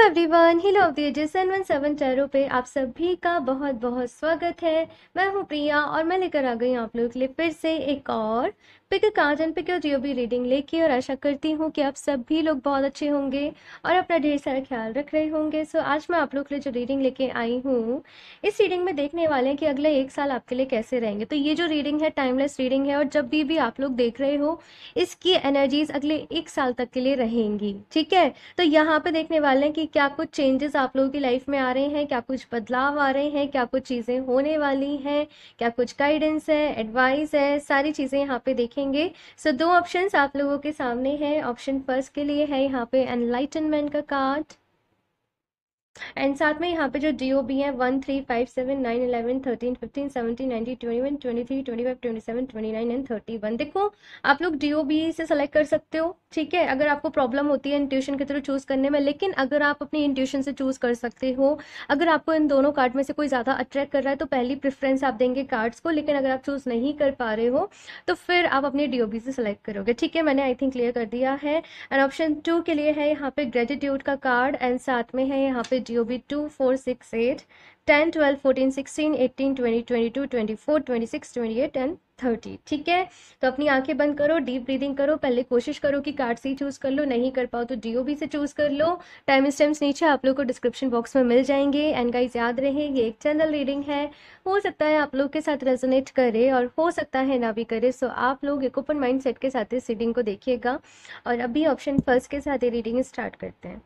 Hello everyone, hill of the ages 717 tarot पे आप सभी का बहुत बहुत स्वागत है। मैं हूँ प्रिया और मैं लेकर आ गई हूँ आप लोगों के लिए फिर से एक और pick card and pick your GOB reading लेके, और आशा करती हूँ कि आप सभी लोग बहुत अच्छे होंगे और अपना ढेर सारा ख्याल रख रहे होंगे। सो आज मैं आप लोग के लिए जो रीडिंग लेके आई हूँ, इस रीडिंग में देखने वाले हैं कि अगले एक साल आपके लिए कैसे रहेंगे। तो ये जो रीडिंग है टाइमलेस रीडिंग है, और जब भी आप लोग देख रहे हो इसकी एनर्जीज अगले एक साल तक के लिए रहेंगी। ठीक है, तो यहाँ पे देखने वाले हैं कि क्या कुछ चेंजेस आप लोगों की लाइफ में आ रहे हैं, क्या कुछ बदलाव आ रहे हैं, क्या कुछ चीज़ें होने वाली हैं, क्या कुछ गाइडेंस है, एडवाइस है, सारी चीज़ें यहाँ पे देखेंगे। सो दो ऑप्शंस आप लोगों के सामने हैं। ऑप्शन फर्स्ट के लिए है यहाँ पे एनलाइटनमेंट का कार्ड, एंड साथ में यहाँ पे जो DOB है 1 3 5 7 9 11 13 15 17 19 21 23 25 27 29 देखो, आप लोग DOB से सेलेक्ट कर सकते हो। ठीक है, अगर आपको प्रॉब्लम होती है इंट्यूशन के थ्रू चूज करने में, लेकिन अगर आप अपनी इंट्यूशन से चूज कर सकते हो। अगर आपको इन दोनों कार्ड में से कोई ज़्यादा अट्रैक्ट कर रहा है तो पहली प्रेफरेंस आप देंगे कार्ड्स को, लेकिन अगर आप चूज नहीं कर पा रहे हो तो फिर आप अपनी DOB से सेलेक्ट करोगे। ठीक है, मैंने आई थिंक क्लियर कर दिया है। एंड ऑप्शन 2 के लिए है यहाँ पे ग्रेटिट्यूड का कार्ड, एंड साथ में है यहाँ पे DOB 2 4 6 8 10 12 14 16 18 20 22 24 26 28 एंड 30। ठीक है, तो अपनी आंखें बंद करो, डीप ब्रीदिंग करो, पहले कोशिश करो कि कार्ड से चूज कर लो, नहीं कर पाओ तो DOB से चूज कर लो। टाइम स्टैम्प्स नीचे आप लोग को डिस्क्रिप्शन बॉक्स में मिल जाएंगे। एंड गाइस, याद रहे ये एक जनरल रीडिंग है, हो सकता है आप लोग के साथ रेजोनेट करे और हो सकता है ना भी करे। सो आप लोग एक ओपन माइंड सेट के साथ इस रीडिंग को देखिएगा। और अभी ऑप्शन फर्स्ट के साथ ये रीडिंग स्टार्ट करते हैं।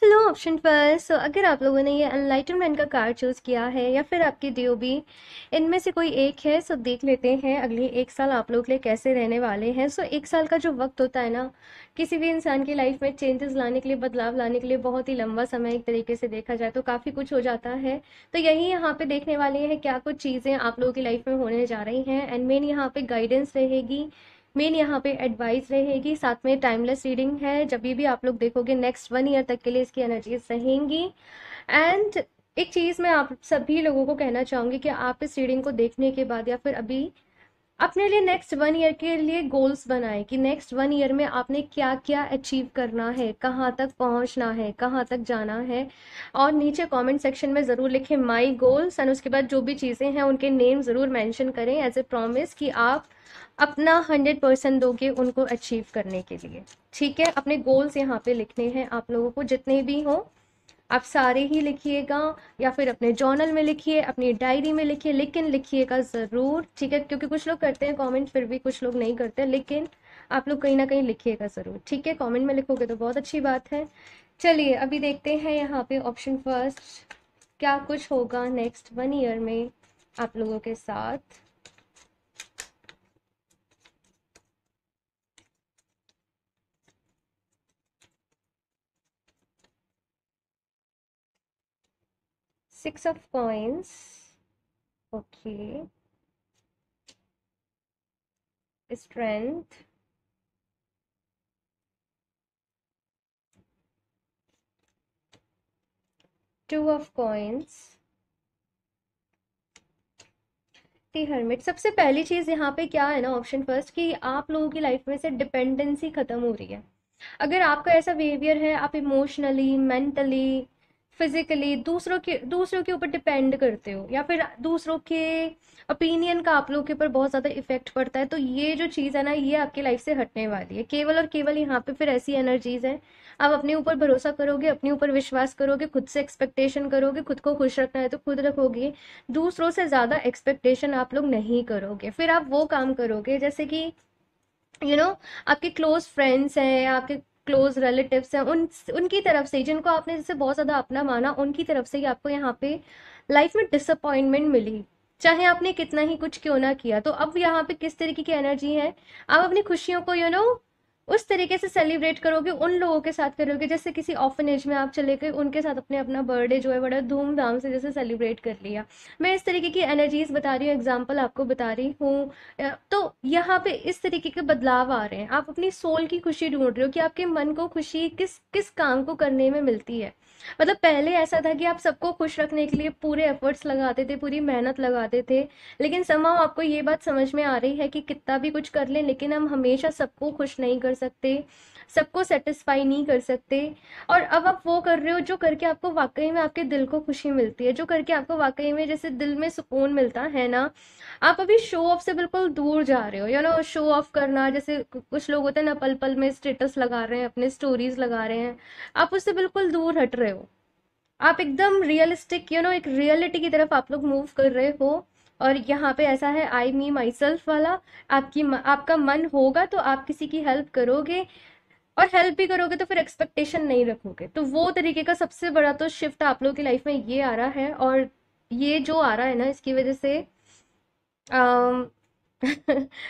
Hello option first. सो अगर आप लोगों ने ये अनलाइटनमेंट का कार्ड चूज किया है या फिर आपकी DOB, इनमें से कोई एक है, सो देख लेते हैं अगले एक साल आप लोग के लिए कैसे रहने वाले हैं। सो एक साल का जो वक्त होता है ना, किसी भी इंसान की लाइफ में चेंजेस लाने के लिए, बदलाव लाने के लिए बहुत ही लंबा समय, एक तरीके से देखा जाए तो काफ़ी कुछ हो जाता है। तो यही यहाँ पे देखने वाले हैं क्या कुछ चीज़ें आप लोगों की लाइफ में होने जा रही हैं। एंड मेन यहाँ पे गाइडेंस रहेगी, मेन यहाँ पे एडवाइस रहेगी, साथ में टाइमलेस रीडिंग है। जब भी आप लोग देखोगे नेक्स्ट 1 ईयर तक के लिए इसकी एनर्जीज रहेंगी। एंड एक चीज़ मैं आप सभी लोगों को कहना चाहूँगी कि आप इस रीडिंग को देखने के बाद या फिर अभी अपने लिए नेक्स्ट 1 ईयर के लिए गोल्स बनाएं कि नेक्स्ट 1 ईयर में आपने क्या क्या अचीव करना है, कहाँ तक पहुँचना है, कहाँ तक जाना है। और नीचे कमेंट सेक्शन में ज़रूर लिखें माई गोल्स, एंड उसके बाद जो भी चीज़ें हैं उनके नेम ज़रूर मेंशन करें एज ए प्रॉमिस कि आप अपना 100% दोगे उनको अचीव करने के लिए। ठीक है, अपने गोल्स यहाँ पे लिखने हैं आप लोगों को, जितने भी हों आप सारे ही लिखिएगा, या फिर अपने जर्नल में लिखिए, अपनी डायरी में लिखिए, लेकिन लिखिएगा ज़रूर। ठीक है, क्योंकि कुछ लोग करते हैं कमेंट, फिर भी कुछ लोग नहीं करते, लेकिन आप लोग कहीं ना कहीं लिखिएगा ज़रूर। ठीक है, कमेंट में लिखोगे तो बहुत अच्छी बात है। चलिए अभी देखते हैं यहाँ पे ऑप्शन फर्स्ट क्या कुछ होगा नेक्स्ट 1 ईयर में आप लोगों के साथ। Six of coins, okay, strength, 2 of coins, the hermit. सबसे पहली चीज यहाँ पे क्या है ना ऑप्शन फर्स्ट, कि आप लोगों की लाइफ में से डिपेंडेंसी खत्म हो रही है। अगर आपका ऐसा बिहेवियर है, आप इमोशनली, मेंटली, फिजिकली दूसरों के ऊपर डिपेंड करते हो, या फिर दूसरों के ओपिनियन का आप लोगों के ऊपर बहुत ज़्यादा इफेक्ट पड़ता है, तो ये जो चीज़ है ना, ये आपकी लाइफ से हटने वाली है। केवल और केवल यहाँ पे फिर ऐसी एनर्जीज है, आप अपने ऊपर भरोसा करोगे, अपने ऊपर विश्वास करोगे, खुद से एक्सपेक्टेशन करोगे, खुद को खुश रखना है तो खुद रखोगे, दूसरों से ज़्यादा एक्सपेक्टेशन आप लोग नहीं करोगे। फिर आप वो काम करोगे जैसे कि आपके क्लोज फ्रेंड्स हैं, आपके क्लोज रिलेटिव्स हैं, उनकी तरफ से, जिनको आपने जैसे बहुत ज़्यादा अपना माना, उनकी तरफ से ही आपको यहाँ पे लाइफ में डिसअपॉइंटमेंट मिली, चाहे आपने कितना ही कुछ क्यों ना किया। तो अब यहाँ पे किस तरीके की एनर्जी है, आप अपनी खुशियों को उस तरीके से सेलिब्रेट करोगे, उन लोगों के साथ करोगे, जैसे किसी ऑर्फनेज में आप चले गए, उनके साथ अपने अपना बर्थडे जो है बड़ा धूमधाम से जैसे सेलिब्रेट कर लिया। मैं इस तरीके की एनर्जीज बता रही हूँ, एग्जाम्पल आपको बता रही हूँ। तो यहाँ पे इस तरीके के बदलाव आ रहे हैं, आप अपनी सोल की खुशी ढूंढ रहे हो कि आपके मन को खुशी किस किस काम को करने में मिलती है। मतलब पहले ऐसा था कि आप सबको खुश रखने के लिए पूरे एफर्ट्स लगाते थे, पूरी मेहनत लगाते थे, लेकिन समहाउ आपको ये बात समझ में आ रही है कि कितना भी कुछ कर लें लेकिन हम हमेशा सबको खुश नहीं कर सकते, सबको सेटिस्फाई नहीं कर सकते। और अब आप वो कर रहे हो जो करके आपको वाकई में आपके दिल को खुशी मिलती है, जो करके आपको वाकई में जैसे दिल में सुकून मिलता है ना। आप अभी शो ऑफ से बिल्कुल दूर जा रहे हो, शो ऑफ करना, जैसे कुछ लोग होते हैं ना, पल पल में स्टेटस लगा रहे हैं, अपने स्टोरीज लगा रहे हैं, आप उससे बिल्कुल दूर हट रहे हो। आप एकदम रियलिस्टिक, एक रियलिटी की तरफ आप लोग मूव कर रहे हो। और यहाँ पे ऐसा है, आई मी माई सेल्फ वाला। आपका मन होगा तो आप किसी की हेल्प करोगे, और हेल्प भी करोगे तो फिर एक्सपेक्टेशन नहीं रखोगे। तो वो तरीके का सबसे बड़ा तो शिफ्ट आप लोगों की लाइफ में ये आ रहा है। और ये जो आ रहा है ना, इसकी वजह से अम,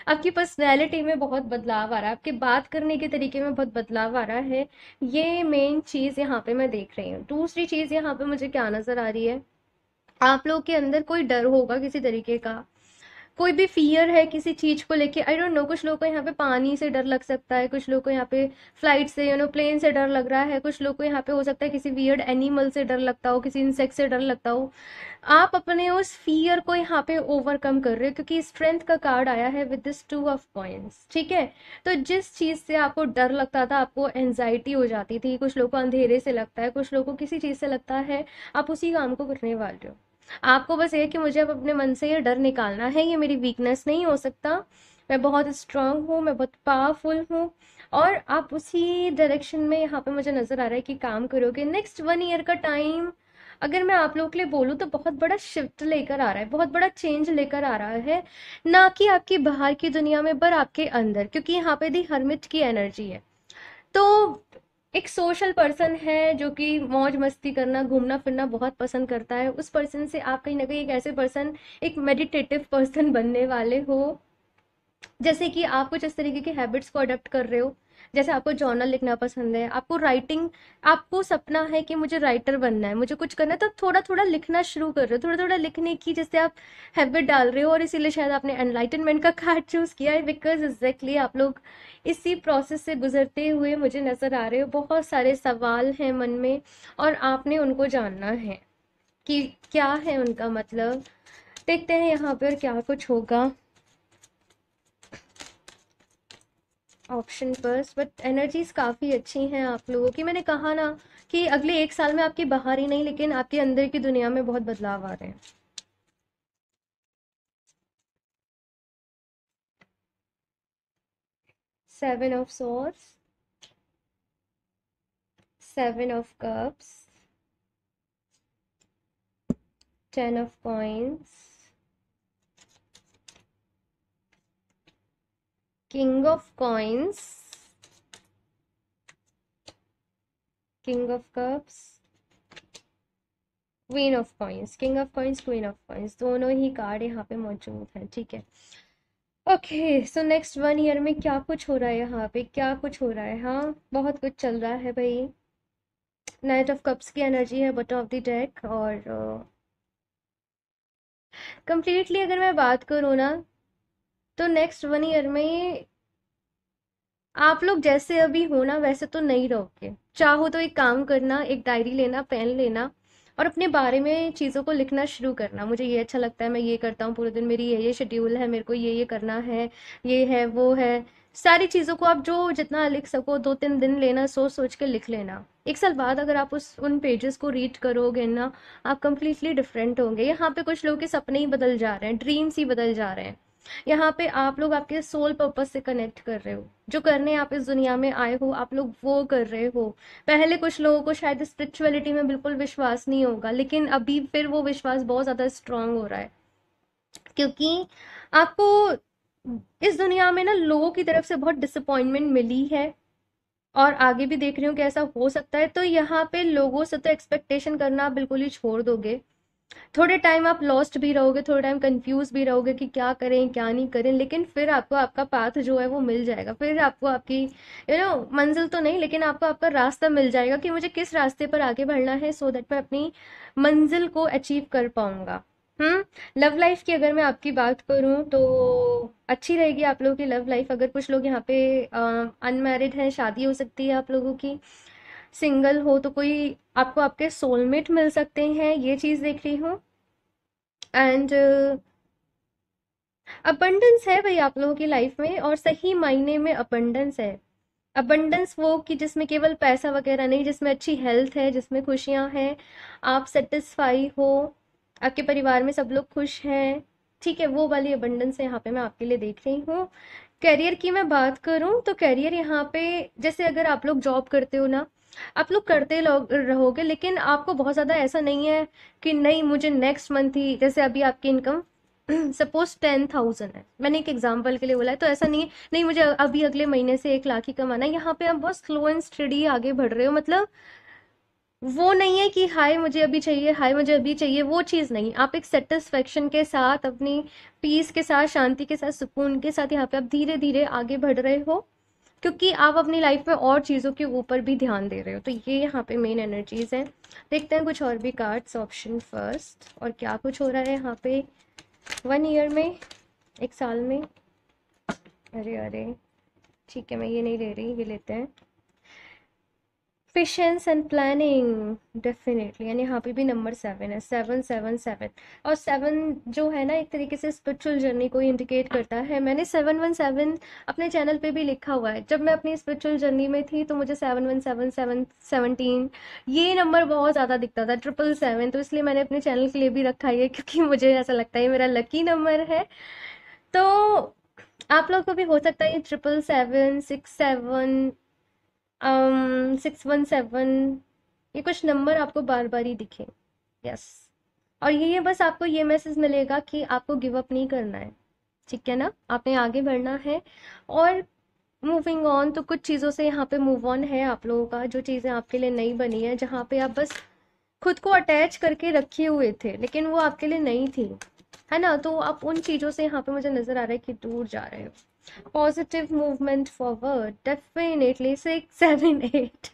आपकी पर्सनैलिटी में बहुत बदलाव आ रहा है, आपके बात करने के तरीके में बहुत बदलाव आ रहा है। ये मेन चीज यहाँ पे मैं देख रही हूँ। दूसरी चीज यहाँ पे मुझे क्या नजर आ रही है, आप लोग के अंदर कोई डर होगा किसी तरीके का, कोई भी फियर है किसी चीज को लेके। आई डोंट नो, कुछ लोगों को यहाँ पे पानी से डर लग सकता है, कुछ लोगों को यहाँ पे फ्लाइट से, प्लेन से डर लग रहा है, कुछ लोगों को यहाँ पे हो सकता है किसी वियर्ड एनिमल से डर लगता हो, किसी इंसेक्ट से डर लगता हो। आप अपने उस फियर को यहाँ पे ओवरकम कर रहे हो, क्योंकि स्ट्रेंथ का कार्ड आया है विद दिस 2 ऑफ कॉइंस, ठीक है। तो जिस चीज से आपको डर लगता था, आपको एंजाइटी हो जाती थी, कुछ लोगों को अंधेरे से लगता है, कुछ लोगों को किसी चीज से लगता है, आप उसी काम को करने वाले हो। आपको बस ये है कि मुझे अब अपने मन से ये डर निकालना है, ये मेरी वीकनेस नहीं हो सकता, मैं बहुत स्ट्रांग हूँ, मैं बहुत पावरफुल हूँ। और आप उसी डायरेक्शन में यहाँ पे मुझे नजर आ रहा है कि काम करोगे। नेक्स्ट 1 ईयर का टाइम अगर मैं आप लोगों के लिए बोलूँ तो बहुत बड़ा शिफ्ट लेकर आ रहा है, बहुत बड़ा चेंज लेकर आ रहा है। ना कि आपकी बाहर की दुनिया में, पर आपके अंदर, क्योंकि यहाँ पे दी हरमिट की एनर्जी है। तो एक सोशल पर्सन है जो कि मौज मस्ती करना, घूमना फिरना बहुत पसंद करता है, उस पर्सन से आप कहीं ना कहीं एक ऐसे पर्सन, एक मेडिटेटिव पर्सन बनने वाले हो। जैसे कि आप कुछ इस तरीके की हैबिट्स को अडॉप्ट कर रहे हो, जैसे आपको जर्नल लिखना पसंद है, आपको राइटिंग, आपको सपना है कि मुझे राइटर बनना है, मुझे कुछ करना है, तो थोड़ा थोड़ा लिखना शुरू कर रहे हो, थोड़ा थोड़ा लिखने की जैसे आप हैबिट डाल रहे हो। और इसीलिए शायद आपने एनलाइटनमेंट का कार्ड चूज किया है, बिकॉज एग्जैक्टली आप लोग इसी प्रोसेस से गुजरते हुए मुझे नजर आ रहे हो। बहुत सारे सवाल हैं मन में, और आपने उनको जानना है कि क्या है उनका मतलब। देखते हैं यहाँ पे और क्या कुछ होगा ऑप्शन फर्स्ट। बट एनर्जीज काफ़ी अच्छी हैं आप लोगों की। मैंने कहा ना कि अगले 1 साल में आपकी बाहर ही नहीं, लेकिन आपके अंदर की दुनिया में बहुत बदलाव आ रहे हैं। Seven of swords, 7 of cups, 10 of coins, king of coins, king of cups, queen of coins. King of coins, queen of coins, दोनों ही कार्ड यहाँ पे मौजूद हैं, ठीक है। ओके, सो नेक्स्ट 1 ईयर में क्या कुछ हो रहा है, यहाँ पे क्या कुछ हो रहा है। हाँ, बहुत कुछ चल रहा है भाई। नाइट ऑफ कप्स की एनर्जी है, बॉटम ऑफ द डेक। और कंप्लीटली अगर मैं बात करूँ ना, तो नेक्स्ट 1 ईयर में आप लोग जैसे अभी हो ना, वैसे तो नहीं रहोगे। चाहो तो एक काम करना, एक डायरी लेना, पेन लेना, और अपने बारे में चीज़ों को लिखना शुरू करना। मुझे ये अच्छा लगता है, मैं ये करता हूँ पूरे दिन, मेरी ये शेड्यूल है, मेरे को ये करना है, ये है वो है। सारी चीज़ों को आप जो जितना लिख सको, 2-3 दिन लेना, सोच सोच के लिख लेना। 1 साल बाद अगर आप उन पेजेस को रीड करोगे ना, आप कंप्लीटली डिफरेंट होंगे। यहाँ पे कुछ लोगों के सपने ही बदल जा रहे हैं, ड्रीम्स ही बदल जा रहे हैं। यहाँ पे आप लोग आपके सोल पर्पस से कनेक्ट कर रहे हो, जो करने आप इस दुनिया में आए हो, आप लोग वो कर रहे हो। पहले कुछ लोगों को शायद स्पिरिचुअलिटी में बिल्कुल विश्वास नहीं होगा, लेकिन अभी फिर वो विश्वास बहुत ज्यादा स्ट्रांग हो रहा है, क्योंकि आपको इस दुनिया में ना लोगों की तरफ से बहुत डिसअपॉइंटमेंट मिली है, और आगे भी देख रही हूँ कि ऐसा हो सकता है। तो यहाँ पे लोगों से तो एक्सपेक्टेशन करना आप बिल्कुल ही छोड़ दोगे। थोड़े टाइम आप लॉस्ट भी रहोगे, थोड़े टाइम कंफ्यूज भी रहोगे कि क्या करें क्या नहीं करें, लेकिन फिर आपको आपका पाथ जो है वो मिल जाएगा। फिर आपको आपकी मंजिल तो नहीं, लेकिन आपको आपका रास्ता मिल जाएगा कि मुझे किस रास्ते पर आगे बढ़ना है, सो दैट मैं अपनी मंजिल को अचीव कर पाऊंगा। लव लाइफ की अगर मैं आपकी बात करूं तो अच्छी रहेगी आप लोगों की लव लाइफ। अगर कुछ लोग यहाँ पे अनमैरिड हैं, शादी हो सकती है आप लोगों की। सिंगल हो तो कोई आपको आपके सोलमेट मिल सकते हैं, ये चीज देख रही हूँ। एंड अबंडेंस है भाई आप लोगों की लाइफ में, और सही मायने में अबंडेंस है। अबंडेंस वो कि जिसमें केवल पैसा वगैरह नहीं, जिसमें अच्छी हेल्थ है, जिसमें खुशियां हैं, आप सेटिस्फाई हो, आपके परिवार में सब लोग खुश हैं, ठीक है, वो वाली अबंडेंस यहाँ पे मैं आपके लिए देख रही हूँ। करियर की मैं बात करूँ तो करियर यहाँ पे, जैसे अगर आप लोग जॉब करते हो ना, आप लोग करते रहोगे, लेकिन आपको बहुत ज़्यादा ऐसा नहीं है कि नहीं मुझे नेक्स्ट मंथ ही, जैसे अभी आपकी इनकम सपोज 10,000 है, मैंने एक एग्जांपल के लिए बोला है, तो ऐसा नहीं है नहीं मुझे अभी अगले महीने से 1 लाख ही कमाना है। यहाँ पे आप बहुत स्लो एंड स्टडी आगे बढ़ रहे हो, मतलब वो नहीं है कि हाय मुझे अभी चाहिए, हाय मुझे अभी चाहिए, वो चीज़ नहीं। आप एक सेटिस्फेक्शन के साथ, अपनी पीस के साथ, शांति के साथ, सुकून के साथ यहाँ पे आप धीरे धीरे आगे बढ़ रहे हो, क्योंकि आप अपनी लाइफ में और चीज़ों के ऊपर भी ध्यान दे रहे हो। तो ये यहाँ पे मेन एनर्जीज हैं। देखते हैं कुछ और भी कार्ड्स, ऑप्शन फर्स्ट, और क्या कुछ हो रहा है यहाँ पे 1 ईयर में, 1 साल में। अरे अरे, ठीक है, मैं ये नहीं ले रही, ये लेते हैं। पेशेंस एंड प्लानिंग, डेफिनेटली, यानी यहाँ पे भी नंबर 7 है, 777। और 7 जो है ना, एक तरीके से स्पिरिचुअल जर्नी को इंडिकेट करता है। मैंने 717 अपने चैनल पे भी लिखा हुआ है। जब मैं अपनी स्पिरिचुअल जर्नी में थी तो मुझे 717, 717 ये नंबर बहुत ज़्यादा दिखता था, 777, तो इसलिए मैंने अपने चैनल के लिए भी रखा है, क्योंकि मुझे ऐसा लगता है ये मेरा लकी नंबर है। तो आप लोग को भी हो सकता है 777, 67, 617, ये कुछ नंबर आपको बार बार ही दिखे। यस, और ये बस आपको ये मैसेज मिलेगा कि आपको गिव अप नहीं करना है, ठीक है ना, आपने आगे बढ़ना है। और मूविंग ऑन, तो कुछ चीज़ों से यहाँ पे मूव ऑन है आप लोगों का, जो चीज़ें आपके लिए नहीं बनी है, जहाँ पे आप बस खुद को अटैच करके रखे हुए थे लेकिन वो आपके लिए नहीं थी, है ना, तो आप उन चीज़ों से यहाँ पे मुझे नज़र आ रहा है कि दूर जा रहे हो। पॉजिटिव मूवमेंट फॉरवर्ड, डेफिनेटली 6, 7, 8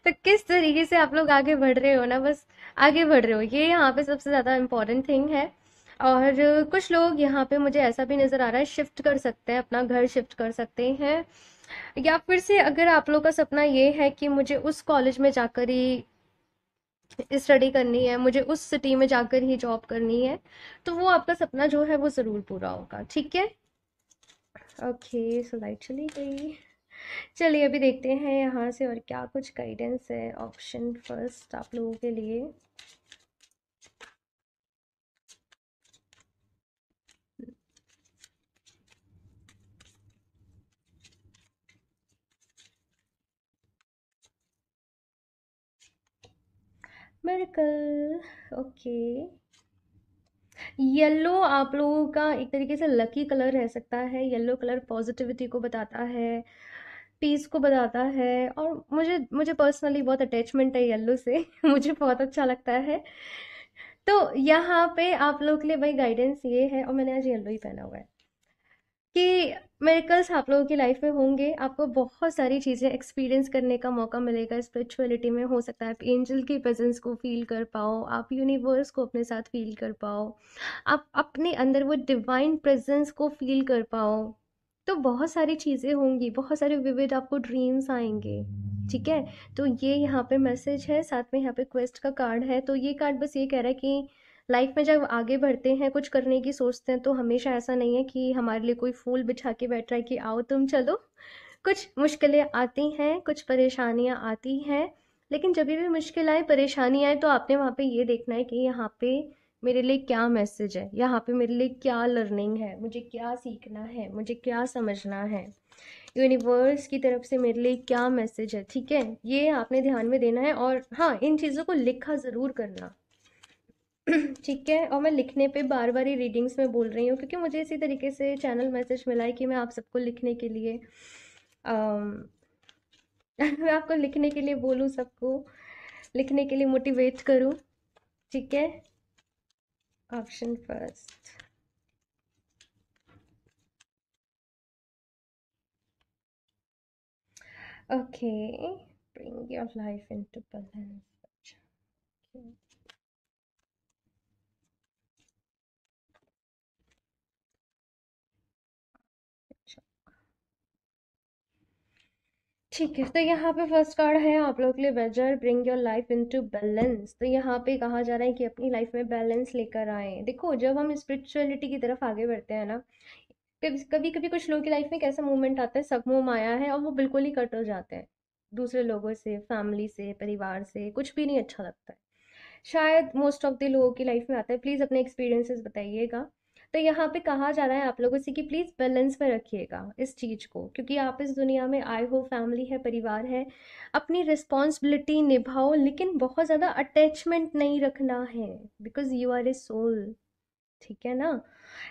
तो किस तरीके से आप लोग आगे बढ़ रहे हो ना, बस आगे बढ़ रहे हो, ये यहाँ पे सबसे ज़्यादा इम्पोर्टेंट थिंग है। और कुछ लोग यहाँ पे मुझे ऐसा भी नज़र आ रहा है, शिफ्ट कर सकते हैं, अपना घर शिफ्ट कर सकते हैं, या फिर से अगर आप लोग का सपना ये है कि मुझे उस कॉलेज में जाकर ही स्टडी करनी है, मुझे उस सिटी में जाकर ही जॉब करनी है, तो वो आपका सपना जो है वो ज़रूर पूरा होगा, ठीक है। ओके, सो लाइट चली गई। चलिए अभी देखते हैं यहाँ से और क्या कुछ गाइडेंस है। ऑप्शन फर्स्ट आप लोगों के लिए, मिरेकल, ओके। येलो आप लोगों का एक तरीके से लकी कलर रह सकता है। येलो कलर पॉजिटिविटी को बताता है, पीस को बताता है, और मुझे मुझे पर्सनली बहुत अटैचमेंट है येलो से मुझे बहुत अच्छा लगता है। तो यहाँ पे आप लोग के लिए भाई गाइडेंस ये है, और मैंने आज येलो ही पहना हुआ है, कि मिरेकल्स आप लोगों की लाइफ में होंगे, आपको बहुत सारी चीज़ें एक्सपीरियंस करने का मौका मिलेगा स्पिरिचुअलिटी में। हो सकता है आप एंजल की प्रेजेंस को फील कर पाओ, आप यूनिवर्स को अपने साथ फील कर पाओ, आप अपने अंदर वो डिवाइन प्रेजेंस को फील कर पाओ। तो बहुत सारी चीज़ें होंगी, बहुत सारे विविड आपको ड्रीम्स आएंगे, ठीक है। तो ये यहाँ पे मैसेज है, साथ में यहाँ पे क्वेस्ट का कार्ड है। तो ये कार्ड बस ये कह रहा है कि लाइफ में जब आगे बढ़ते हैं, कुछ करने की सोचते हैं, तो हमेशा ऐसा नहीं है कि हमारे लिए कोई फूल बिछा के बैठ रहा है कि आओ तुम चलो। कुछ मुश्किलें आती हैं, कुछ परेशानियां आती हैं, लेकिन जब भी मुश्किल आए, परेशानी आए, तो आपने वहाँ पे ये देखना है कि यहाँ पे मेरे लिए क्या मैसेज है, यहाँ पे मेरे लिए क्या लर्निंग है, मुझे क्या सीखना है, मुझे क्या समझना है, यूनिवर्स की तरफ से मेरे लिए क्या मैसेज है, ठीक है, ये आपने ध्यान में देना है। और हाँ, इन चीज़ों को लिखा ज़रूर करना ठीक है। और मैं लिखने पे बार बार ही रीडिंग्स में बोल रही हूँ, क्योंकि मुझे इसी तरीके से चैनल मैसेज मिला है कि मैं आप सबको लिखने के लिए अम, मैं आपको लिखने के लिए बोलूँ, सबको लिखने के लिए मोटिवेट करूँ, ठीक है। Option first, okay, bring your life into balance. ठीक है, तो यहाँ पे फर्स्ट कार्ड है आप लोग के लिए, wager, bring your life into balance. तो यहाँ पे कहा जा रहा है कि अपनी लाइफ में बैलेंस लेकर आए। देखो, जब हम स्पिरिचुअलिटी की तरफ आगे बढ़ते हैं ना, कभी कभी कुछ लोगों की लाइफ में कैसा मोमेंट आता है, सब मोह माया है और वो बिल्कुल ही कट हो जाते हैं दूसरे लोगों से, फैमिली से, परिवार से, कुछ भी नहीं अच्छा लगता है। शायद मोस्ट ऑफ द लोगों की लाइफ में आता है। प्लीज़ अपने एक्सपीरियंसेस बताइएगा। तो यहाँ पे कहा जा रहा है आप लोगों से कि प्लीज़ बैलेंस में रखिएगा इस चीज़ को, क्योंकि आप इस दुनिया में आए हो, फैमिली है, परिवार है, अपनी रिस्पॉन्सिबिलिटी निभाओ, लेकिन बहुत ज़्यादा अटैचमेंट नहीं रखना है, because you are a soul. ठीक है ना।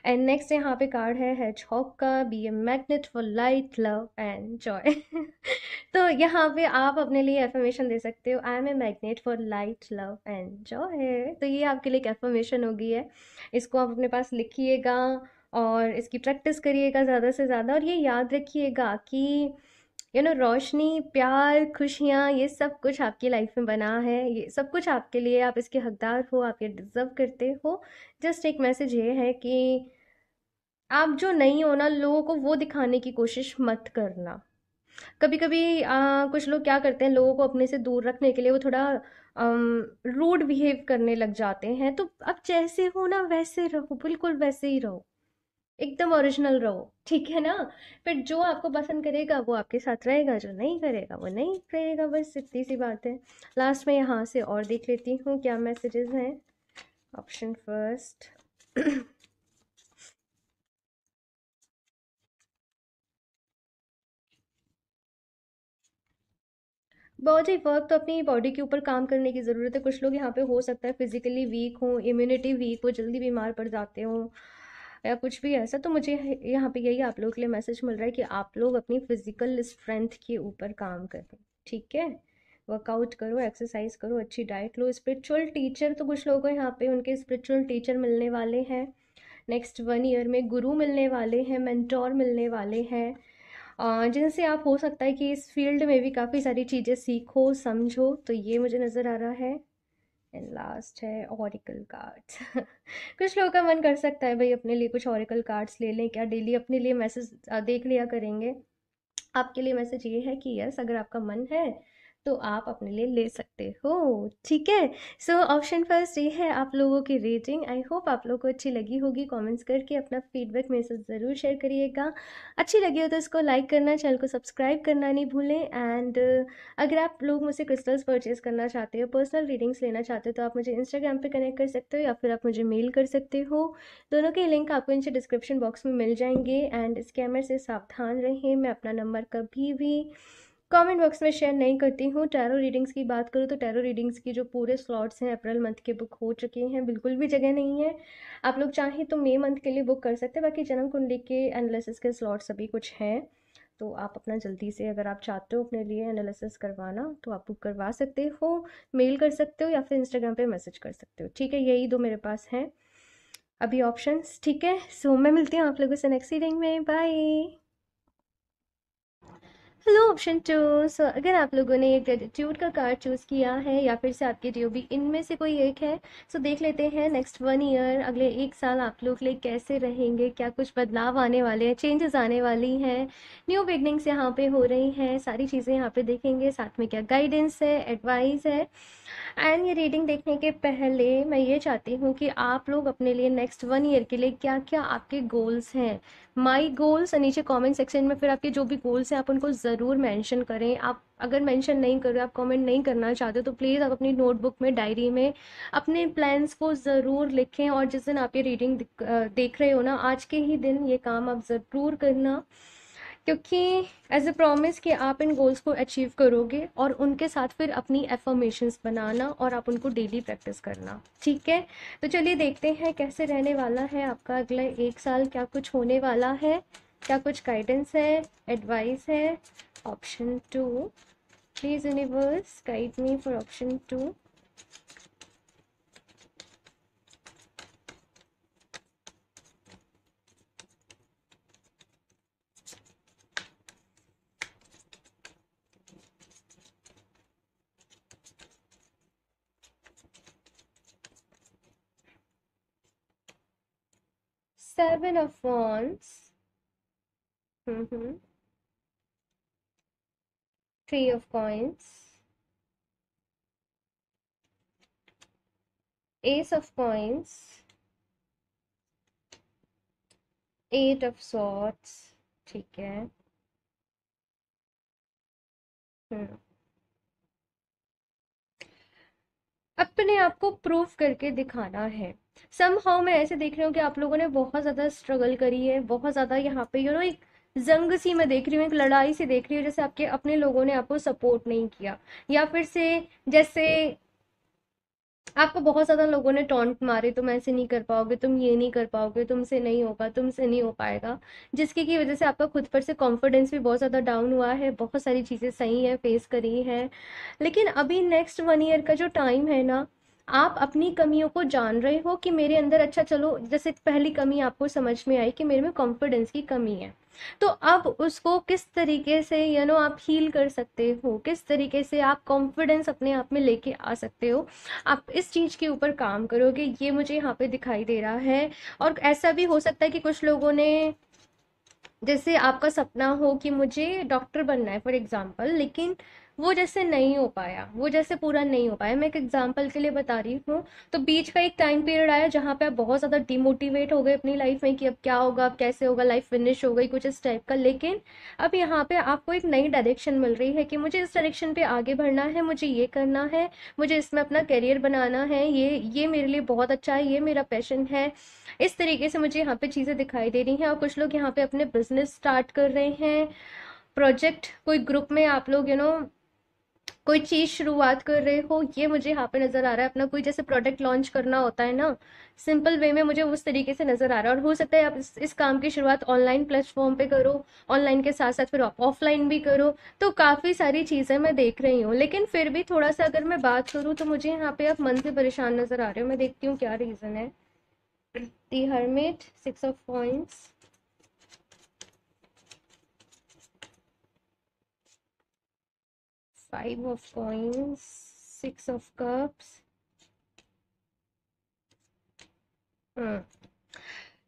एंड नेक्स्ट यहाँ पे कार्ड है हेजहॉग का, be a magnet for light, love and joy. तो यहाँ पे आप अपने लिए एफर्मेशन दे सकते हो, I am a magnet for light, love and joy. तो ये आपके लिए एक एफर्मेशन होगी है। इसको आप अपने पास लिखिएगा और इसकी प्रैक्टिस करिएगा ज़्यादा से ज़्यादा, और ये याद रखिएगा कि रोशनी, प्यार, खुशियाँ, ये सब कुछ आपकी लाइफ में बना है, ये सब कुछ आपके लिए, आप इसके हकदार हो, आप ये डिजर्व करते हो। जस्ट एक मैसेज ये है कि आप जो नहीं हो ना, लोगों को वो दिखाने की कोशिश मत करना। कभी कभी कुछ लोग क्या करते हैं, लोगों को अपने से दूर रखने के लिए वो थोड़ा रूड बिहेव करने लग जाते हैं। तो आप जैसे हो ना वैसे रहो, बिल्कुल वैसे ही रहो, एकदम ओरिजिनल रहो, ठीक है ना। फिर जो आपको पसंद करेगा वो आपके साथ रहेगा, जो नहीं करेगा वो नहीं रहेगा, बस इतनी सी बात है। लास्ट में यहाँ से और देख लेती हूँ क्या मैसेजेस हैं। Option first. बॉडी वर्क, तो अपनी बॉडी के ऊपर काम करने की ज़रूरत है। कुछ लोग यहाँ पे हो सकता है फिजिकली वीक हो, इम्यूनिटी वीक हो, जल्दी बीमार पड़ जाते हो या कुछ भी ऐसा। तो मुझे यहाँ पे यही आप लोगों के लिए मैसेज मिल रहा है कि आप लोग अपनी फिजिकल स्ट्रेंथ के ऊपर काम करें, ठीक है। वर्कआउट करो, एक्सरसाइज करो, अच्छी डाइट लो। स्पिरिचुअल टीचर, तो कुछ लोगों को यहाँ पे उनके स्पिरिचुअल टीचर मिलने वाले हैं नेक्स्ट 1 ईयर में, गुरु मिलने वाले हैं, मेंटोर मिलने वाले हैं, जिनसे आप हो सकता है कि इस फील्ड में भी काफ़ी सारी चीज़ें सीखो, समझो। तो ये मुझे नज़र आ रहा है। एंड लास्ट है ऑरिकल कार्ड्स। कुछ लोगों का मन कर सकता है भाई अपने लिए कुछ ऑरिकल कार्ड्स ले लें क्या, डेली अपने लिए मैसेज देख लिया करेंगे। आपके लिए मैसेज ये है कि यस, अगर आपका मन है तो आप अपने लिए ले सकते हो, ठीक है। सो ऑप्शन फर्स्ट ये है आप लोगों की रेटिंग। आई होप आप लोगों को अच्छी लगी होगी। कमेंट्स करके अपना फीडबैक मेरे साथ ज़रूर शेयर करिएगा। अच्छी लगी हो तो इसको लाइक करना, चैनल को सब्सक्राइब करना नहीं भूलें। एंड अगर आप लोग मुझसे क्रिस्टल्स परचेज करना चाहते हो, पर्सनल रीडिंग्स लेना चाहते हो, तो आप मुझे इंस्टाग्राम पे कनेक्ट कर सकते हो या फिर आप मुझे मेल कर सकते हो। दोनों के लिंक आपको नीचे डिस्क्रिप्शन बॉक्स में मिल जाएंगे। एंड स्कैमर से सावधान रहें। मैं अपना नंबर कभी भी कमेंट बॉक्स में शेयर नहीं करती हूँ। टैरो रीडिंग्स की बात करूँ तो टैरो रीडिंग्स की जो पूरे स्लॉट्स हैं अप्रैल मंथ के बुक हो चुके हैं, बिल्कुल भी जगह नहीं है। आप लोग चाहें तो मई मंथ के लिए बुक कर सकते हैं। बाकी जन्म कुंडली के एनालिसिस के स्लॉट्स सभी कुछ हैं, तो आप अपना जल्दी से, अगर आप चाहते हो अपने लिए एनालिसिस करवाना, तो आप बुक करवा सकते हो, मेल कर सकते हो या फिर इंस्टाग्राम पे मैसेज कर सकते हो, ठीक है। यही दो मेरे पास हैं अभी ऑप्शंस, ठीक है। सो मैं मिलती हूँ आप लोगों से नेक्स्ट रीडिंग में। Bye. Hello option two. So अगर आप लोगों ने ग्रेटिट्यूड का कार्ड चूज़ किया है या फिर से आपके जो भी इनमें से कोई एक है, सो देख लेते हैं नेक्स्ट 1 ईयर, अगले 1 साल आप लोग के लिए कैसे रहेंगे, क्या कुछ बदलाव आने वाले हैं, चेंजेस आने वाली हैं, न्यू बिगनिंग्स यहाँ पे हो रही हैं, सारी चीज़ें यहाँ पे देखेंगे। साथ में क्या गाइडेंस है, एडवाइस है। एंड ये रीडिंग देखने के पहले मैं ये चाहती हूँ कि आप लोग अपने लिए नेक्स्ट 1 ईयर के लिए क्या क्या आपके गोल्स हैं, माई गोल्स, नीचे कमेंट सेक्शन में फिर आपके जो भी गोल्स हैं आप उनको ज़रूर मेंशन करें। आप अगर मेंशन नहीं कर रहे, आप कमेंट नहीं करना चाहते, तो प्लीज़ आप अपनी नोटबुक में, डायरी में अपने प्लान्स को ज़रूर लिखें। और जिस दिन आप ये रीडिंग देख रहे हो ना, आज के ही दिन ये काम आप ज़रूर करना, क्योंकि एज अ प्रॉमिस कि आप इन गोल्स को अचीव करोगे और उनके साथ फिर अपनी एफर्मेशंस बनाना और आप उनको डेली प्रैक्टिस करना, ठीक है। तो चलिए देखते हैं कैसे रहने वाला है आपका अगला 1 साल, क्या कुछ होने वाला है, क्या कुछ गाइडेंस है, एडवाइस है। Option two, please universe guide me for option two. 7 of Wands, 3 of Coins, Ace of Coins, eight of swords, ठीक है। हम्म। अपने आप को प्रूव करके दिखाना है। समहाउ मैं ऐसे देख रही हूँ कि आप लोगों ने बहुत ज्यादा स्ट्रगल करी है, बहुत ज्यादा यहाँ पे एक जंग सी मैं देख रही हूँ, एक लड़ाई सी देख रही हूँ, जैसे आपके अपने लोगों ने आपको सपोर्ट नहीं किया, या फिर से जैसे आपको बहुत ज्यादा लोगों ने टॉन्ट मारे, तुम ऐसे नहीं कर पाओगे, तुम ये नहीं कर पाओगे, तुमसे नहीं होगा, तुमसे नहीं हो पाएगा, जिसकी की वजह से आपका खुद पर से कॉन्फिडेंस भी बहुत ज्यादा डाउन हुआ है, बहुत सारी चीजें सही है फेस करी है। लेकिन अभी नेक्स्ट 1 ईयर का जो टाइम है ना, आप अपनी कमियों को जान रहे हो कि मेरे अंदर, अच्छा चलो जैसे पहली कमी आपको समझ में आई कि मेरे में कॉन्फिडेंस की कमी है, तो अब उसको किस तरीके से आप हील कर सकते हो, किस तरीके से आप कॉन्फिडेंस अपने आप में लेके आ सकते हो, आप इस चीज के ऊपर काम करोगे, ये मुझे यहाँ पे दिखाई दे रहा है। और ऐसा भी हो सकता है कि कुछ लोगों ने, जैसे आपका सपना हो कि मुझे डॉक्टर बनना है फॉर एग्जाम्पल, लेकिन वो जैसे नहीं हो पाया, वो जैसे पूरा नहीं हो पाया, मैं एक एग्जाम्पल के लिए बता रही हूँ, तो बीच का एक टाइम पीरियड आया जहाँ पे आप बहुत ज्यादा डिमोटिवेट हो गए अपनी लाइफ में कि अब क्या होगा, अब कैसे होगा, लाइफ फिनिश हो गई, कुछ इस टाइप का। लेकिन अब यहाँ पे आपको एक नई डायरेक्शन मिल रही है कि मुझे इस डायरेक्शन पे आगे बढ़ना है, मुझे ये करना है, मुझे इसमें अपना करियर बनाना है, ये मेरे लिए बहुत अच्छा है, ये मेरा पैशन है। इस तरीके से मुझे यहाँ पे चीजें दिखाई दे रही हैं। और कुछ लोग यहाँ पे अपने बिजनेस स्टार्ट कर रहे हैं, प्रोजेक्ट कोई ग्रुप में आप लोग कोई चीज शुरुआत कर रहे हो, ये मुझे यहाँ पे नजर आ रहा है। अपना कोई जैसे प्रोडक्ट लॉन्च करना होता है ना, सिंपल वे में, मुझे उस तरीके से नजर आ रहा है। और हो सकता है आप इस काम की शुरुआत ऑनलाइन प्लेटफॉर्म पे करो, ऑनलाइन के साथ साथ फिर आप ऑफलाइन भी करो, तो काफी सारी चीजें मैं देख रही हूँ। लेकिन फिर भी थोड़ा सा अगर मैं बात करूँ तो मुझे यहाँ पे आप मन से परेशान नजर आ रहे हो, मैं देखती हूँ क्या रीजन है। The hermit, 6 of coins, 5 of coins, 6 of cups.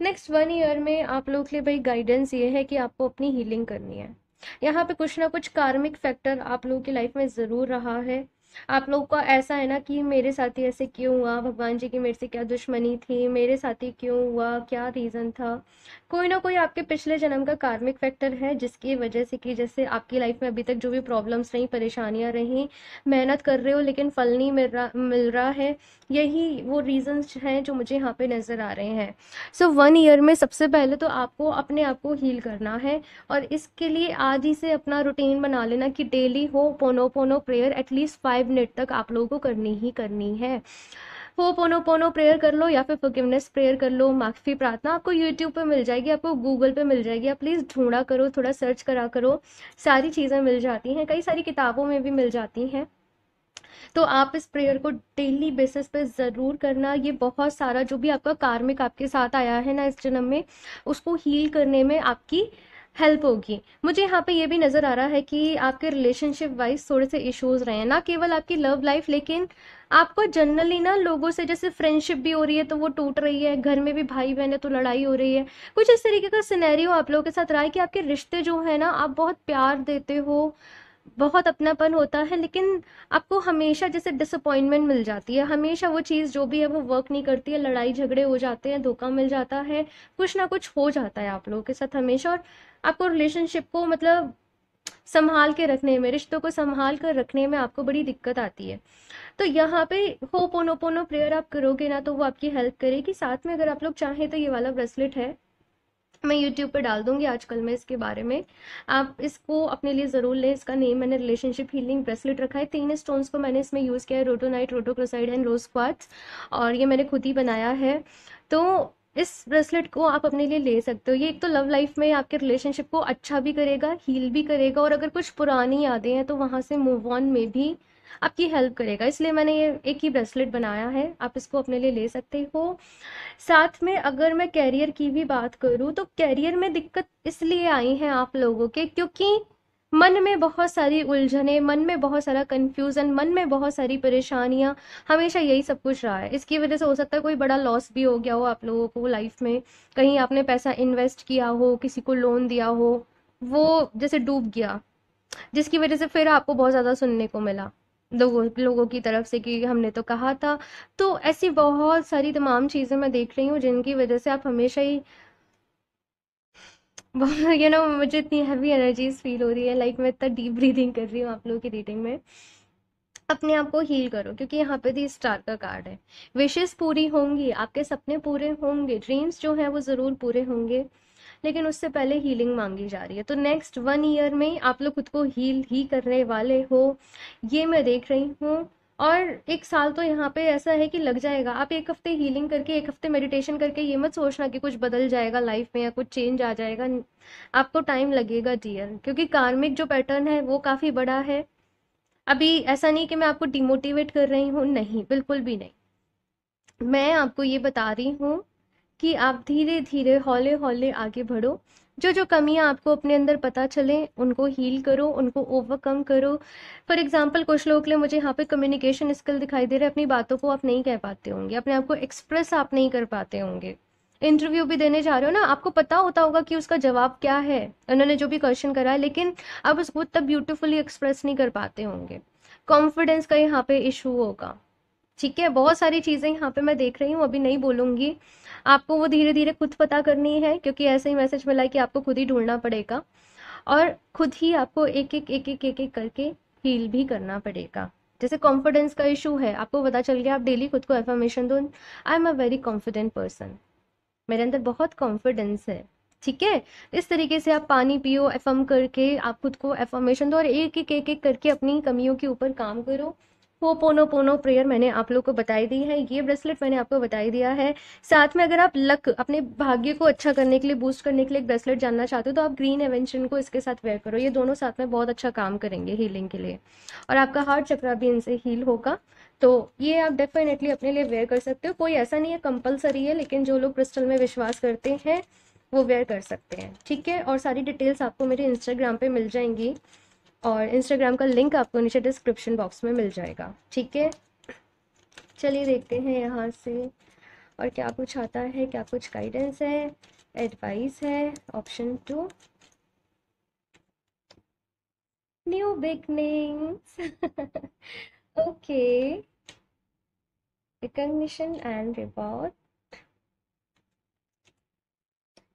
Next 1 year में आप लोग के लिए भाई गाइडेंस ये है कि आपको अपनी हीलिंग करनी है। यहाँ पे कुछ ना कुछ कार्मिक फैक्टर आप लोगों की लाइफ में जरूर रहा है। आप लोग का ऐसा है ना कि मेरे साथ ही ऐसे क्यों हुआ, भगवान जी की मेरे से क्या दुश्मनी थी, मेरे साथ ही क्यों हुआ, क्या रीजन था। कोई ना कोई आपके पिछले जन्म का कार्मिक फैक्टर है, जिसकी वजह से कि जैसे आपकी लाइफ में अभी तक जो भी प्रॉब्लम्स रही, परेशानियां रही, मेहनत कर रहे हो लेकिन फल नहीं मिल रहा है, यही वो रीजंस हैं जो मुझे यहाँ पे नजर आ रहे हैं। सो 1 ईयर में सबसे पहले तो आपको अपने आप को हील करना है, और इसके लिए आज ही से अपना रूटीन बना लेना कि डेली हो पोनो पोनो प्रेयर एटलीस्ट 5 मिनट तक आप लोगों को करनी ही करनी है। हो पोनो पोनो प्रेयर कर लो, या फिर फॉरगिवनेस प्रेयर कर लो, माफी प्रार्थना आपको यूट्यूब पे मिल जाएगी, आपको गूगल पे मिल जाएगी, आप प्लीज ढूंढा करो, थोड़ा सर्च करा करो, सारी चीजें मिल जाती हैं, कई सारी किताबों में भी मिल जाती हैं। तो आप इस प्रेयर को डेली बेसिस पे जरूर करना, ये बहुत सारा जो भी आपका कार्मिक आपके साथ आया है ना इस जन्म में, उसको हील करने में आपकी हेल्प होगी। मुझे यहाँ पे ये भी नजर आ रहा है कि आपके रिलेशनशिप वाइज थोड़े से इश्यूज रहे हैं, ना केवल आपकी लव लाइफ, लेकिन आपको जनरली ना लोगों से जैसे फ्रेंडशिप भी हो रही है तो वो टूट रही है, घर में भी भाई बहन है तो लड़ाई हो रही है, कुछ इस तरीके का सिनेरियो आप लोगों के साथ रहा है कि आपके रिश्ते जो है ना, आप बहुत प्यार देते हो, बहुत अपनापन होता है, लेकिन आपको हमेशा जैसे डिसअपॉइंटमेंट मिल जाती है, हमेशा वो चीज़ जो भी है वो वर्क नहीं करती है, लड़ाई झगड़े हो जाते हैं, धोखा मिल जाता है, कुछ ना कुछ हो जाता है आप लोगों के साथ हमेशा। और आपको रिलेशनशिप को मतलब संभाल के रखने में, रिश्तों को संभाल कर रखने में आपको बड़ी दिक्कत आती है। तो यहाँ पे होपोनोपोनो प्रेयर आप करोगे ना तो वो आपकी हेल्प करेगी। साथ में अगर आप लोग चाहें तो ये वाला ब्रेसलेट है, मैं यूट्यूब पे डाल दूंगी आजकल में इसके बारे में, आप इसको अपने लिए ज़रूर लें। इसका नेम मैंने रिलेशनशिप हीलिंग ब्रेसलेट रखा है। 3 स्टोन्स को मैंने इसमें यूज़ किया है, रोटोनाइट, रोटोक्रोसाइड एंड रोज क्वार्ट्ज, और ये मैंने खुद ही बनाया है। तो इस ब्रेसलेट को आप अपने लिए ले सकते हो। ये एक तो लव लाइफ में आपके रिलेशनशिप को अच्छा भी करेगा, हील भी करेगा, और अगर कुछ पुरानी यादें हैं तो वहाँ से मूव ऑन में भी आपकी हेल्प करेगा। इसलिए मैंने ये एक ही ब्रेसलेट बनाया है, आप इसको अपने लिए ले सकते हो। साथ में अगर मैं कैरियर की भी बात करूँ तो कैरियर में दिक्कत इसलिए आई है आप लोगों के क्योंकि मन में बहुत सारी उलझने, मन में बहुत सारा कंफ्यूजन, मन में बहुत सारी परेशानियां, हमेशा यही सब कुछ रहा है। इसकी वजह से हो सकता है कोई बड़ा लॉस भी हो गया हो आप लोगों को लाइफ में, कहीं आपने पैसा इन्वेस्ट किया हो, किसी को लोन दिया हो, वो जैसे डूब गया, जिसकी वजह से फिर आपको बहुत ज्यादा सुनने को मिला लोगों लोगों की तरफ से कि हमने तो कहा था। तो ऐसी बहुत सारी तमाम चीजें मैं देख रही हूँ जिनकी वजह से आप हमेशा ही मुझे इतनी हैवी एनर्जीज फील हो रही है, लाइक मैं इतना डीप ब्रीदिंग कर रही हूँ आप लोगों की रीडिंग में। अपने आप को हील करो, क्योंकि यहाँ पे दी स्टार का कार्ड है। विशेस पूरी होंगी, आपके सपने पूरे होंगे, ड्रीम्स जो है वो ज़रूर पूरे होंगे, लेकिन उससे पहले हीलिंग मांगी जा रही है। तो नेक्स्ट 1 ईयर में आप लोग खुद को हील ही करने वाले हो, ये मैं देख रही हूँ। और 1 साल तो यहाँ पे ऐसा है कि लग जाएगा। आप 1 हफ्ते हीलिंग करके, 1 हफ्ते मेडिटेशन करके ये मत सोचना कि कुछ बदल जाएगा लाइफ में या कुछ चेंज आ जाएगा। आपको टाइम लगेगा डियर, क्योंकि कार्मिक जो पैटर्न है वो काफ़ी बड़ा है। अभी ऐसा नहीं कि मैं आपको डिमोटिवेट कर रही हूँ, नहीं, बिल्कुल भी नहीं। मैं आपको ये बता रही हूँ कि आप धीरे धीरे हौले हौले आगे बढ़ो। जो जो कमियां आपको अपने अंदर पता चले उनको हील करो, उनको ओवरकम करो। फॉर एग्जाम्पल कुछ लोगों के लिए मुझे यहाँ पे कम्युनिकेशन स्किल दिखाई दे रहा है, अपनी बातों को आप नहीं कह पाते होंगे, अपने आप को एक्सप्रेस आप नहीं कर पाते होंगे। इंटरव्यू भी देने जा रहे हो ना, आपको पता होता होगा कि उसका जवाब क्या है, उन्होंने जो भी क्वेश्चन करा है, लेकिन आप उसको तब ब्यूटीफुली एक्सप्रेस नहीं कर पाते होंगे। कॉन्फिडेंस का यहाँ पे इशू होगा। ठीक है, बहुत सारी चीजें यहाँ पे मैं देख रही हूँ, अभी नहीं बोलूंगी। आपको वो धीरे धीरे खुद पता करनी है, क्योंकि ऐसे ही मैसेज मिला है कि आपको खुद ही ढूंढना पड़ेगा, और खुद ही आपको एक एक एक एक एक एक करके हील भी करना पड़ेगा। जैसे कॉन्फिडेंस का इशू है, आपको पता चल गया, आप डेली खुद को एफर्मेशन दो, I am a very confident person, मेरे अंदर बहुत कॉन्फिडेंस है। ठीक है, इस तरीके से आप पानी पियो, एफर्म करके आप खुद को एफर्मेशन दो, और एक एक करके अपनी कमियों के ऊपर काम करो। वो पोनो पोनो प्रेयर मैंने आप लोग को बताई दी है, ये ब्रेसलेट मैंने आपको बताई दिया है। साथ में अगर आप लक, अपने भाग्य को अच्छा करने के लिए, बूस्ट करने के लिए एक ब्रेसलेट जानना चाहते हो, तो आप ग्रीन एवेंशन को इसके साथ वेयर करो, ये दोनों साथ में बहुत अच्छा काम करेंगे हीलिंग के लिए, और आपका हार्ट चक्रा भी इनसे हील होगा। तो ये आप डेफिनेटली अपने लिए वेयर कर सकते हो, कोई ऐसा नहीं है कंपलसरी है, लेकिन जो लोग क्रिस्टल में विश्वास करते हैं वो वेयर कर सकते हैं। ठीक है, और सारी डिटेल्स आपको मेरे इंस्टाग्राम पे मिल जाएंगी, और इंस्टाग्राम का लिंक आपको नीचे डिस्क्रिप्शन बॉक्स में मिल जाएगा। ठीक है, चलिए देखते हैं यहाँ से और क्या कुछ आता है, क्या कुछ गाइडेंस है, एडवाइस है। Option 2, new beginnings. Okay, recognition and reward,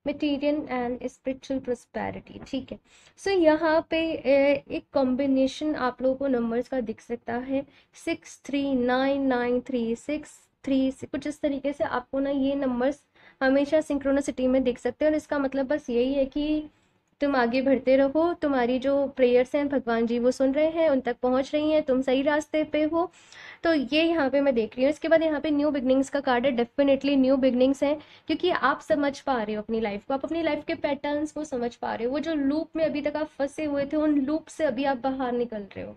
material and spiritual prosperity. ठीक है, सो यहाँ पे एक कॉम्बिनेशन आप लोगों को नंबर्स का दिख सकता है, 63993 6 3, कुछ इस तरीके से आपको ना ये नंबर्स हमेशा सिंक्रोनिसिटी में दिख सकते हैं। और इसका मतलब बस यही है कि तुम आगे बढ़ते रहो, तुम्हारी जो प्रेयर्स हैं भगवान जी वो सुन रहे हैं, उन तक पहुंच रही हैं, तुम सही रास्ते पे हो। तो ये यहाँ पे मैं देख रही हूँ। इसके बाद यहाँ पे न्यू बिगनिंग्स का कार्ड है, डेफिनेटली न्यू बिगनिंग्स है, क्योंकि आप समझ पा रहे हो अपनी लाइफ को, आप अपनी लाइफ के पैटर्न्स को समझ पा रहे हो। वो जो लूप में अभी तक आप फंसे हुए थे, उन लूप से अभी आप बाहर निकल रहे हो।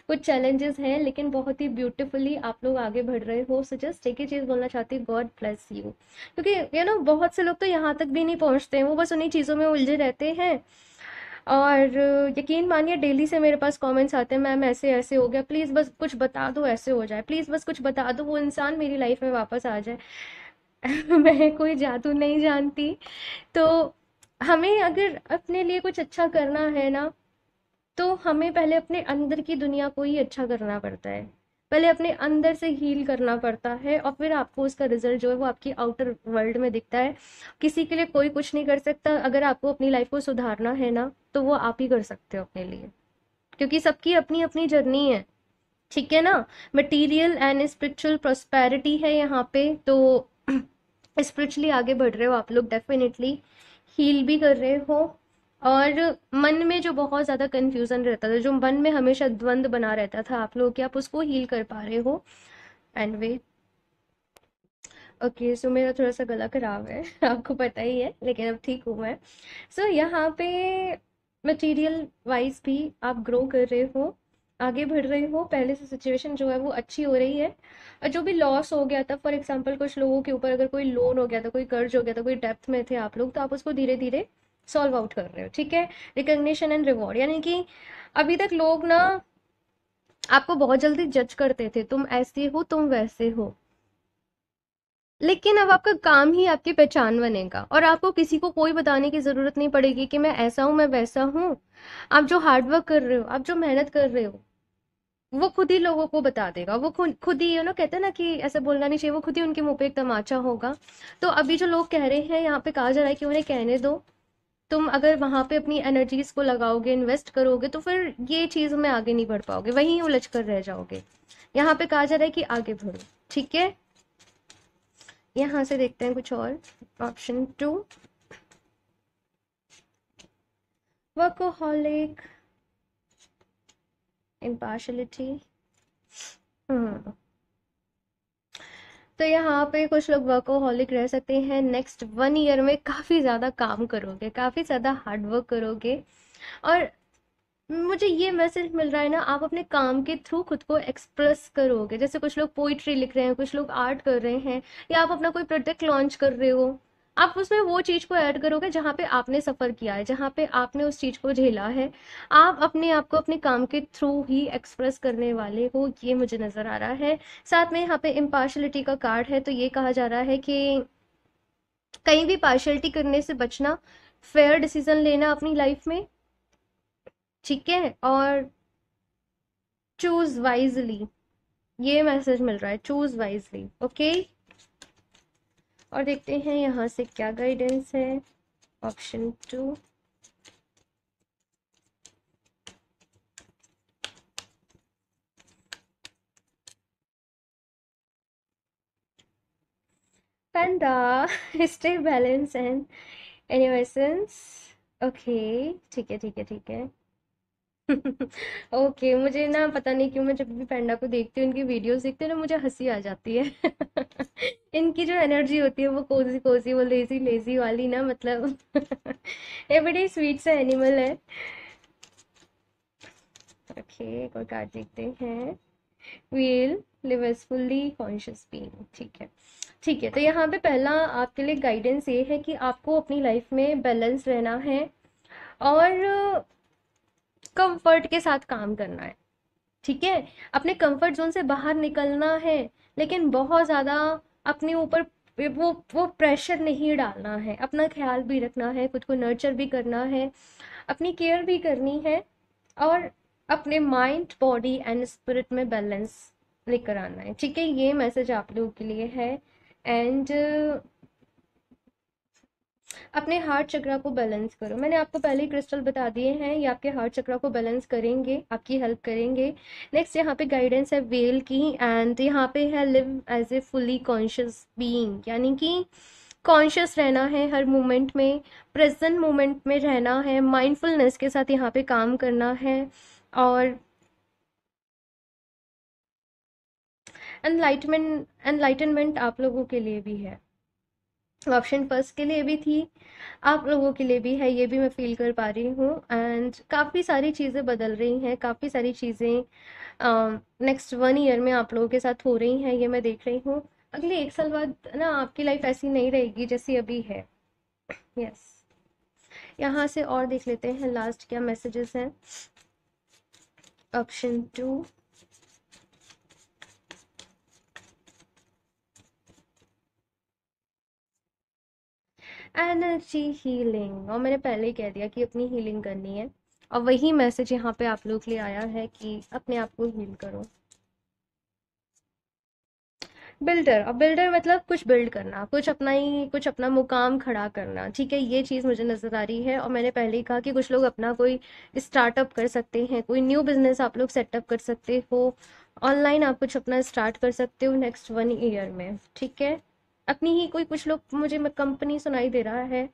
कुछ चैलेंजेस हैं, लेकिन बहुत ही ब्यूटीफुली आप लोग आगे बढ़ रहे हो। सो जस्ट एक ही चीज बोलना चाहती हूँ, गॉड ब्लेस यू। क्योंकि बहुत से लोग तो यहाँ तक भी नहीं पहुंचते हैं, वो बस उन्हीं चीजों में उलझे रहते हैं। और यकीन मानिए डेली से मेरे पास कमेंट्स आते हैं, मैम ऐसे ऐसे हो गया, प्लीज़ बस कुछ बता दो ऐसे हो जाए, प्लीज़ बस कुछ बता दो वो इंसान मेरी लाइफ में वापस आ जाए। मैं कोई जादू नहीं जानती। तो हमें अगर अपने लिए कुछ अच्छा करना है ना, तो हमें पहले अपने अंदर की दुनिया को ही अच्छा करना पड़ता है। पहले अपने अंदर से हील करना पड़ता है, और फिर आपको उसका रिजल्ट जो है वो आपकी आउटर वर्ल्ड में दिखता है। किसी के लिए कोई कुछ नहीं कर सकता। अगर आपको अपनी लाइफ को सुधारना है ना, तो वो आप ही कर सकते हो अपने लिए, क्योंकि सबकी अपनी अपनी जर्नी है। ठीक है ना, मटेरियल एंड स्पिरिचुअल प्रोस्पेरिटी है यहाँ पे। तो स्पिरिचुअली आगे बढ़ रहे हो आप लोग, डेफिनेटली हील भी कर रहे हो। और मन में जो बहुत ज़्यादा कंफ्यूजन रहता था, जो मन में हमेशा द्वंद बना रहता था आप लोग, कि आप उसको हील कर पा रहे हो। एंड वे ओके, सो मेरा थोड़ा सा गला खराब है आपको पता ही है, लेकिन अब ठीक हूँ मैं। सो यहाँ पे मटेरियल वाइज भी आप ग्रो कर रहे हो, आगे बढ़ रहे हो, पहले से सिचुएशन जो है वो अच्छी हो रही है। और जो भी लॉस हो गया था, फॉर एग्जांपल कुछ लोगों के ऊपर अगर कोई लोन हो गया था, कोई कर्ज हो गया था, कोई डेप्थ में थे आप लोग, तो आप उसको धीरे धीरे सॉल्व आउट कर रहे हो। ठीक है, रिकग्निशन एंड रिवॉर्ड, यानी कि अभी तक लोग ना आपको बहुत जल्दी जज करते थे, तुम ऐसे हो, तुम वैसे हो, लेकिन अब आपका काम ही आपकी पहचान बनेगा, और आपको किसी को कोई बताने की जरूरत नहीं पड़ेगी कि मैं ऐसा हूं, मैं वैसा हूँ। आप जो हार्डवर्क कर रहे हो, आप जो मेहनत कर रहे हो, वो खुद ही लोगों को बता देगा। वो खुद खुद ही कहते हैं ना कि ऐसे बोलना नहीं चाहिए, वो खुद ही उनके मुंह पे एक तमाचा होगा। तो अभी जो लोग कह रहे हैं, यहाँ पे कहा जा रहा है कि उन्हें कहने दो, तुम अगर वहां पे अपनी एनर्जीज को लगाओगे, इन्वेस्ट करोगे, तो फिर ये चीज में आगे नहीं बढ़ पाओगे, वहीं उलझ कर रह जाओगे। यहाँ पे कहा जा रहा है कि आगे बढ़ो। ठीक है, यहाँ से देखते हैं कुछ और। Option 2, workaholic, impartiality. हम्म तो यहाँ पे कुछ लोग वर्कोहॉलिक रह सकते हैं। नेक्स्ट 1 ईयर में काफी ज्यादा काम करोगे, काफी ज्यादा हार्ड वर्क करोगे। और मुझे ये मैसेज मिल रहा है ना, आप अपने काम के थ्रू खुद को एक्सप्रेस करोगे। जैसे कुछ लोग पोइट्री लिख रहे हैं, कुछ लोग आर्ट कर रहे हैं, या आप अपना कोई प्रोजेक्ट लॉन्च कर रहे हो, आप उसमें वो चीज को ऐड करोगे जहाँ पे आपने सफर किया है, जहाँ पे आपने उस चीज को झेला है। आप अपने आप को अपने काम के थ्रू ही एक्सप्रेस करने वाले हो, ये मुझे नजर आ रहा है। साथ में यहाँ पे इम्पार्शलिटी का कार्ड है, तो ये कहा जा रहा है कि कहीं भी पार्शियलिटी करने से बचना, फेयर डिसीजन लेना अपनी लाइफ में। ठीक है, और चूज वाइजली, ये मैसेज मिल रहा है, चूज वाइजली। ओके, और देखते हैं यहाँ से क्या गाइडेंस है। Option 2, panda, stay balance and एनिवर्सेंस। ओके, ठीक है ठीक है ठीक है। ओके, मुझे ना पता नहीं क्यों, मैं जब भी पैंडा को देखती हूँ, उनकी वीडियोस देखती हूँ ना, मुझे हंसी आ जाती है। इनकी जो एनर्जी होती है वो कोजी कोजी, वो लेजी लेजी वाली ना, मतलब ये बड़ी स्वीट सा एनिमल है। ओके, एक और कार्ड देखते हैं। Wheel, live as fully conscious being. ठीक है ठीक है, तो यहाँ पे पहला आपके लिए गाइडेंस ये है कि आपको अपनी लाइफ में बैलेंस रहना है, और कंफर्ट के साथ काम करना है। ठीक है, अपने कंफर्ट जोन से बाहर निकलना है, लेकिन बहुत ज्यादा अपने ऊपर वो प्रेशर नहीं डालना है। अपना ख्याल भी रखना है, खुद को नर्चर भी करना है, अपनी केयर भी करनी है, और अपने माइंड, बॉडी एंड स्पिरिट में बैलेंस लेकर आना है। ठीक है, ये मैसेज आप लोगों के लिए है। एंड अपने हार्ट चक्रा को बैलेंस करो। मैंने आपको पहले ही क्रिस्टल बता दिए हैं, ये आपके हार्ट चक्रा को बैलेंस करेंगे, आपकी हेल्प करेंगे। नेक्स्ट यहाँ पे गाइडेंस है वेल की, एंड यहाँ पे है live as a fully conscious being, यानी कि कॉन्शियस रहना है हर मोमेंट में, प्रेजेंट मोमेंट में रहना है, माइंडफुलनेस के साथ यहाँ पे काम करना है। और एनलाइटनमेंट आप लोगों के लिए भी है। ऑप्शन फर्स्ट के लिए भी थी, आप लोगों के लिए भी है, ये भी मैं फील कर पा रही हूँ। एंड काफ़ी सारी चीज़ें बदल रही हैं, काफ़ी सारी चीज़ें नेक्स्ट 1 ईयर में आप लोगों के साथ हो रही हैं, ये मैं देख रही हूँ। अगले 1 साल बाद ना आपकी लाइफ ऐसी नहीं रहेगी जैसी अभी है। यस, यहाँ से और देख लेते हैं लास्ट क्या मैसेजेस हैं। ऑप्शन 2, एनर्जी हीलिंग, और मैंने पहले ही कह दिया कि अपनी हीलिंग करनी है, और वही मैसेज यहाँ पे आप लोग के लिए आया है कि अपने आप को हील करो। बिल्डर, अब बिल्डर मतलब कुछ बिल्ड करना, कुछ अपना मुकाम खड़ा करना। ठीक है, ये चीज़ मुझे नज़र आ रही है। और मैंने पहले ही कहा कि कुछ लोग अपना कोई स्टार्टअप कर सकते हैं, कोई न्यू बिजनेस आप लोग सेटअप कर सकते हो, ऑनलाइन आप कुछ अपना स्टार्ट कर सकते हो नेक्स्ट 1 ईयर में। ठीक है, अपनी ही कोई, कुछ लोग, मुझे कंपनी सुनाई दे रहा है।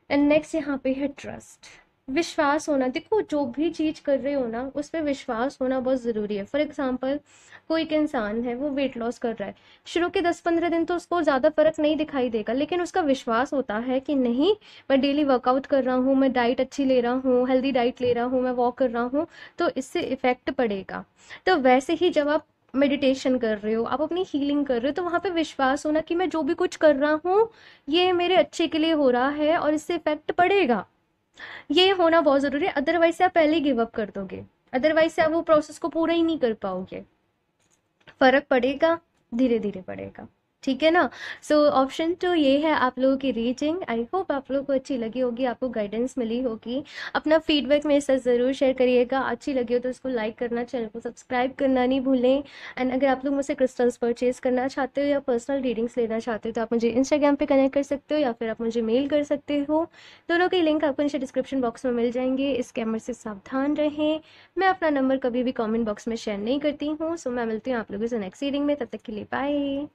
एंड नेक्स्ट यहाँ पे है ट्रस्ट, विश्वास होना। देखो, जो भी चीज कर रहे हो ना, उस पर विश्वास होना बहुत जरूरी है। फॉर एग्जाम्पल, कोई एक इंसान है, वो वेट लॉस कर रहा है, शुरू के 10-15 दिन तो उसको ज्यादा फर्क नहीं दिखाई देगा, लेकिन उसका विश्वास होता है कि नहीं, मैं डेली वर्कआउट कर रहा हूँ, मैं डाइट अच्छी ले रहा हूँ, हेल्दी डाइट ले रहा हूँ, मैं वॉक कर रहा हूँ, तो इससे इफेक्ट पड़ेगा। तो वैसे ही जब आप मेडिटेशन कर रहे हो, आप अपनी हीलिंग कर रहे हो, तो वहां पे विश्वास होना कि मैं जो भी कुछ कर रहा हूँ, ये मेरे अच्छे के लिए हो रहा है और इससे इफेक्ट पड़ेगा, ये होना बहुत जरूरी है। अदरवाइज से आप पहले ही गिव अप कर दोगे, अदरवाइज से आप वो प्रोसेस को पूरा ही नहीं कर पाओगे। फर्क पड़ेगा, धीरे धीरे पड़ेगा। ठीक है ना। सो ऑप्शन टू ये है आप लोगों की रीडिंग। आई होप आप लोगों को अच्छी लगी होगी, आपको गाइडेंस मिली होगी। अपना फीडबैक मेरे साथ ज़रूर शेयर करिएगा, अच्छी लगी हो तो उसको लाइक करना, चैनल को सब्सक्राइब करना नहीं भूलें। एंड अगर आप लोग मुझसे क्रिस्टल्स परचेज करना चाहते हो या पर्सनल रीडिंग्स लेना चाहते हो तो आप मुझे इंस्टाग्राम पे कनेक्ट कर सकते हो या फिर आप मुझे मेल कर सकते हो। दोनों के लिंक आपको नीचे डिस्क्रिप्शन बॉक्स में मिल जाएंगे। स्कैमर से सावधान रहें। मैं अपना नंबर कभी भी कमेंट बॉक्स में शेयर नहीं करती हूँ। सो मैं मिलती हूँ आप लोगों से नेक्स्ट रीडिंग में, तब तक के लिए बाय।